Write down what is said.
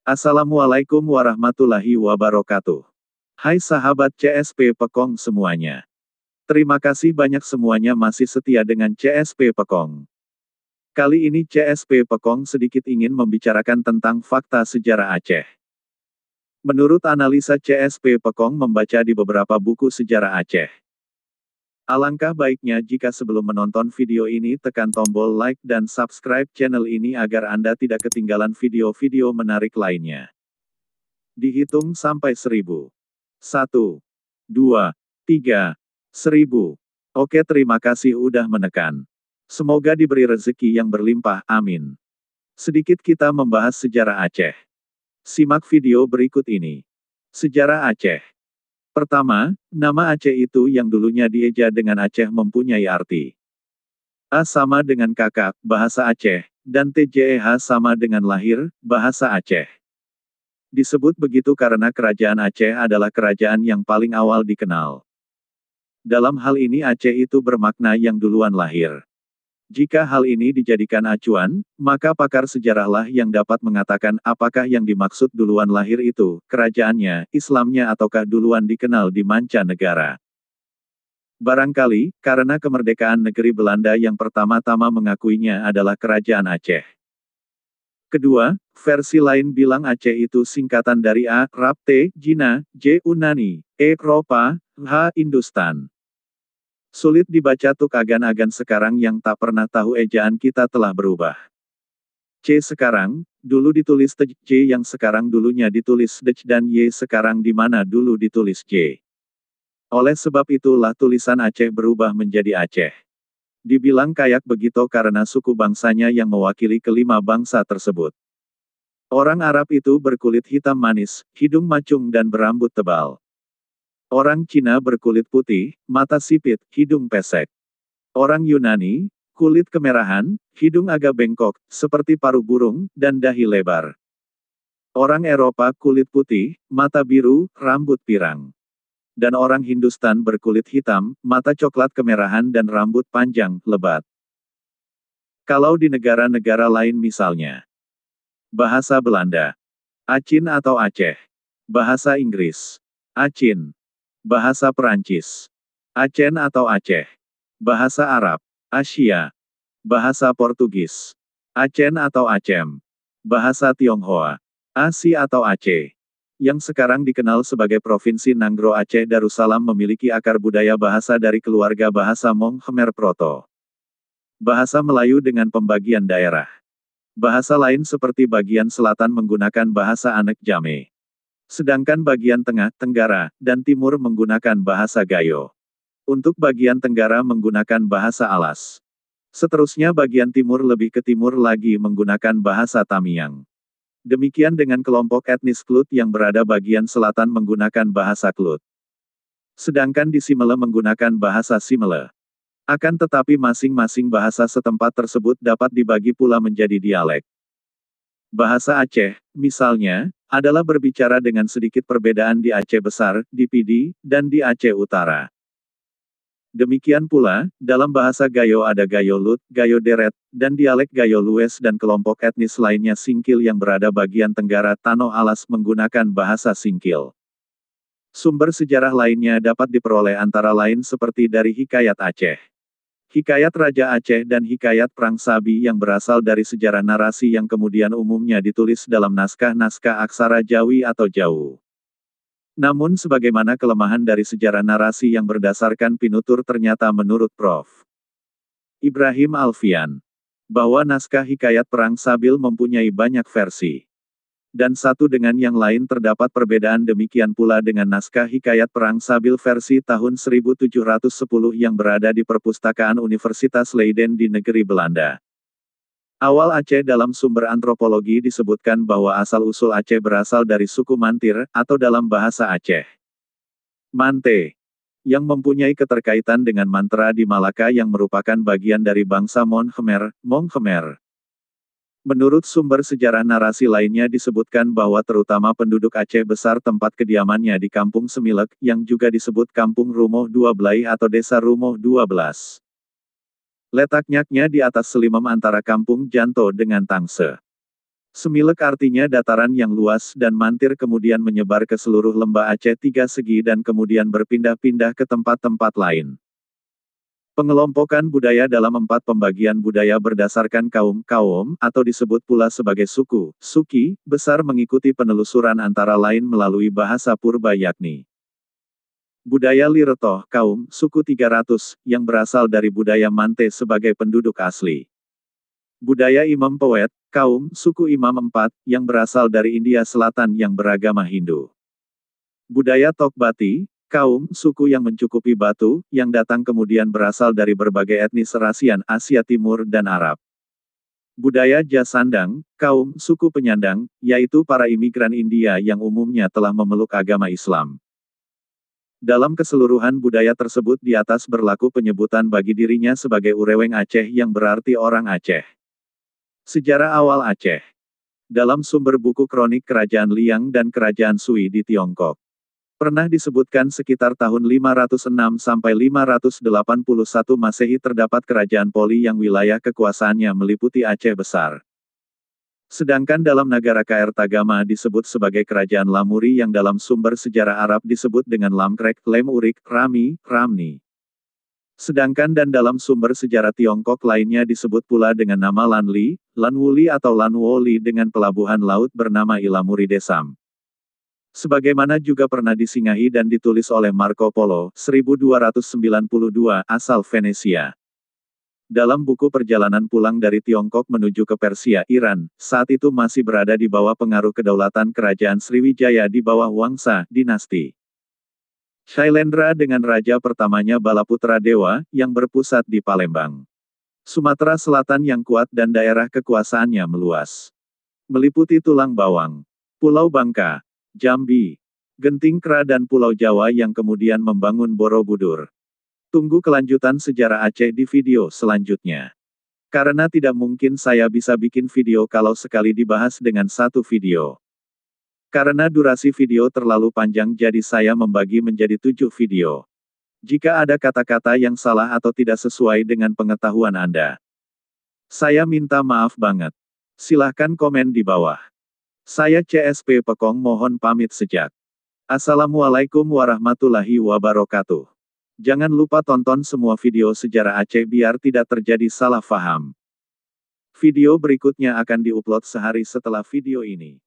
Assalamualaikum warahmatullahi wabarakatuh. Hai sahabat CSP Pekong semuanya. Terima kasih banyak semuanya masih setia dengan CSP Pekong. Kali ini CSP Pekong sedikit ingin membicarakan tentang fakta sejarah Aceh. Menurut analisa CSP Pekong membaca di beberapa buku sejarah Aceh. Alangkah baiknya jika sebelum menonton video ini tekan tombol like dan subscribe channel ini agar Anda tidak ketinggalan video-video menarik lainnya. Dihitung sampai 1000. 1, 2, 3, 1000. Oke, terima kasih udah menekan. Semoga diberi rezeki yang berlimpah, amin. Sedikit kita membahas sejarah Aceh. Simak video berikut ini. Sejarah Aceh. Pertama, nama Aceh itu yang dulunya dieja dengan Aceh mempunyai arti A sama dengan kakak, bahasa Aceh, dan TJEH sama dengan lahir, bahasa Aceh. Disebut begitu karena kerajaan Aceh adalah kerajaan yang paling awal dikenal. Dalam hal ini Aceh itu bermakna yang duluan lahir. Jika hal ini dijadikan acuan, maka pakar sejarahlah yang dapat mengatakan apakah yang dimaksud duluan lahir itu, kerajaannya, Islamnya ataukah duluan dikenal di mancanegara. Barangkali, karena kemerdekaan negeri Belanda yang pertama-tama mengakuinya adalah kerajaan Aceh. Kedua, versi lain bilang Aceh itu singkatan dari A, Arab, T, Cina, J, Yunani, E, Eropa, H, Hindustan. Sulit dibaca tuk agan-agan sekarang yang tak pernah tahu ejaan kita telah berubah. C sekarang, dulu ditulis Tej, J yang sekarang dulunya ditulis Dej dan Y sekarang di mana dulu ditulis J. Oleh sebab itulah tulisan Aceh berubah menjadi Aceh. Dibilang kayak begitu karena suku bangsanya yang mewakili kelima bangsa tersebut. Orang Arab itu berkulit hitam manis, hidung macung dan berambut tebal. Orang Cina berkulit putih, mata sipit, hidung pesek. Orang Yunani, kulit kemerahan, hidung agak bengkok, seperti paruh burung, dan dahi lebar. Orang Eropa kulit putih, mata biru, rambut pirang. Dan orang Hindustan berkulit hitam, mata coklat kemerahan dan rambut panjang, lebat. Kalau di negara-negara lain misalnya. Bahasa Belanda. Acin atau Aceh. Bahasa Inggris. Acin. Bahasa Perancis. Acen atau Aceh. Bahasa Arab. Asia. Bahasa Portugis. Acen atau Acem. Bahasa Tionghoa. Asi atau Aceh. Yang sekarang dikenal sebagai Provinsi Nanggro Aceh Darussalam memiliki akar budaya bahasa dari keluarga bahasa Hmong Khmer Proto. Bahasa Melayu dengan pembagian daerah. Bahasa lain seperti bagian selatan menggunakan bahasa Anek Jame. Sedangkan bagian tengah, Tenggara, dan timur menggunakan bahasa Gayo. Untuk bagian Tenggara menggunakan bahasa Alas. Seterusnya bagian timur lebih ke timur lagi menggunakan bahasa Tamiang. Demikian dengan kelompok etnis Klut yang berada bagian selatan menggunakan bahasa Klut. Sedangkan di Simele menggunakan bahasa Simele. Akan tetapi masing-masing bahasa setempat tersebut dapat dibagi pula menjadi dialek. Bahasa Aceh, misalnya, adalah berbicara dengan sedikit perbedaan di Aceh Besar, di Pidi, dan di Aceh Utara. Demikian pula, dalam bahasa Gayo ada Gayo Lut, Gayo Deret, dan dialek Gayo Lues dan kelompok etnis lainnya Singkil yang berada bagian tenggara Tanoh Alas menggunakan bahasa Singkil. Sumber sejarah lainnya dapat diperoleh antara lain seperti dari Hikayat Aceh. Hikayat Raja Aceh dan Hikayat Perang Sabi yang berasal dari sejarah narasi yang kemudian umumnya ditulis dalam naskah-naskah aksara Jawi atau Jawu. Namun sebagaimana kelemahan dari sejarah narasi yang berdasarkan pinutur ternyata menurut Prof. Ibrahim Alfian, bahwa naskah Hikayat Perang Sabil mempunyai banyak versi. Dan satu dengan yang lain terdapat perbedaan demikian pula dengan naskah Hikayat Perang Sabil versi tahun 1710 yang berada di perpustakaan Universitas Leiden di negeri Belanda. Awal Aceh dalam sumber antropologi disebutkan bahwa asal-usul Aceh berasal dari suku Mantir, atau dalam bahasa Aceh, Mante, yang mempunyai keterkaitan dengan mantra di Malaka yang merupakan bagian dari bangsa Mon Khmer, Hmong Khmer. Menurut sumber sejarah narasi lainnya disebutkan bahwa terutama penduduk Aceh Besar tempat kediamannya di Kampung Semilek, yang juga disebut Kampung Rumoh Dua Belai atau Desa Rumoh 12. Letaknya di atas selimem antara Kampung Janto dengan Tangse. Semilek artinya dataran yang luas dan mantir kemudian menyebar ke seluruh lembah Aceh tiga segi dan kemudian berpindah-pindah ke tempat-tempat lain. Pengelompokan budaya dalam 4 pembagian budaya berdasarkan kaum-kaum, atau disebut pula sebagai suku, suki, besar mengikuti penelusuran antara lain melalui bahasa purba yakni budaya Liretoh, kaum, suku 300, yang berasal dari budaya Mante sebagai penduduk asli. Budaya Imam Powet, kaum, suku Imam 4, yang berasal dari India Selatan yang beragama Hindu. Budaya Tokbati, kaum, suku yang mencukupi Batu, yang datang kemudian berasal dari berbagai etnis Rasian, Asia Timur dan Arab. Budaya Jasandang, kaum, suku penyandang, yaitu para imigran India yang umumnya telah memeluk agama Islam. Dalam keseluruhan budaya tersebut di atas berlaku penyebutan bagi dirinya sebagai Ureweng Aceh yang berarti orang Aceh. Sejarah awal Aceh. Dalam sumber buku kronik Kerajaan Liang dan Kerajaan Sui di Tiongkok. Pernah disebutkan sekitar tahun 506 sampai 581 Masehi terdapat kerajaan Poli yang wilayah kekuasaannya meliputi Aceh Besar. Sedangkan dalam Nagara Kaertagama disebut sebagai Kerajaan Lamuri yang dalam sumber sejarah Arab disebut dengan Lamkrek, Lemurik, Rami, Ramni. Sedangkan dan dalam sumber sejarah Tiongkok lainnya disebut pula dengan nama Lanli, Lanwuli atau Lanwoli dengan pelabuhan laut bernama Ilamuri Desam. Sebagaimana juga pernah disinggahi dan ditulis oleh Marco Polo, 1292, asal Venesia. Dalam buku perjalanan pulang dari Tiongkok menuju ke Persia, Iran, saat itu masih berada di bawah pengaruh kedaulatan Kerajaan Sriwijaya di bawah Wangsa, dinasti Shailendra dengan raja pertamanya Balaputra Dewa, yang berpusat di Palembang. Sumatera Selatan yang kuat dan daerah kekuasaannya meluas. Meliputi Tulang Bawang, Pulau Bangka, Jambi, Genting Kera dan Pulau Jawa yang kemudian membangun Borobudur. Tunggu kelanjutan sejarah Aceh di video selanjutnya. Karena tidak mungkin saya bisa bikin video kalau sekali dibahas dengan satu video. Karena durasi video terlalu panjang jadi saya membagi menjadi 7 video. Jika ada kata-kata yang salah atau tidak sesuai dengan pengetahuan Anda, saya minta maaf banget. Silahkan komen di bawah. Saya CSP Pekong mohon pamit sejak. Assalamualaikum warahmatullahi wabarakatuh. Jangan lupa tonton semua video sejarah Aceh biar tidak terjadi salah paham. Video berikutnya akan diupload sehari setelah video ini.